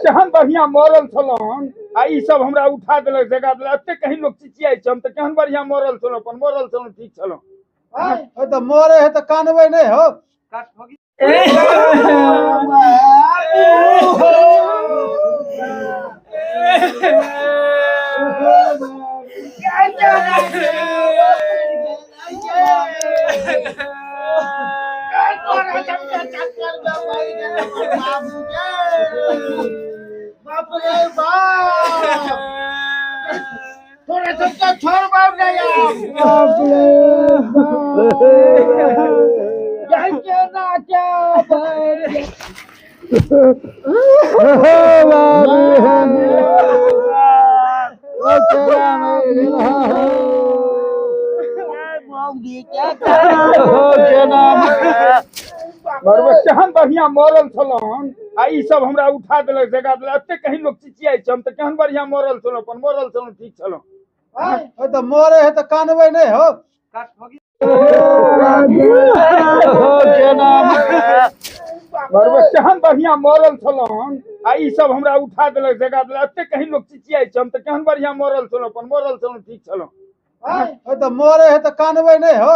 केहन बढ़िया मरल छलन आ ई सब हमरा उठा देलक जगा देलक एते कहीं लोग चिचियाई छै हम त केहन बढ़िया मरल छलन अपन मरल छलन ठीक छलन तो मोरे है तो कानवे नहीं हो। थोड़ा सा छोड़ बाप ना यार क्या ना क्या केहन बढ़िया मरल छलन आ ई सब हमरा उठा देलक जगा देलक एते कहीं लोग चिचियाई छै हम त केहन बढ़िया मरल छलन अपन मरल छलन ठीक छलन तो मोरे है तो कानवे नहीं हो। केहन बढ़िया मरल छलन आ ई सब हमरा उठा देलक जगा देलक एते कहीं लोग चिचियाई छै हम त केहन बढ़िया मरल छलन अपन मरल छलन ठीक छलन तो मोरे है तो कानवे नहीं हो।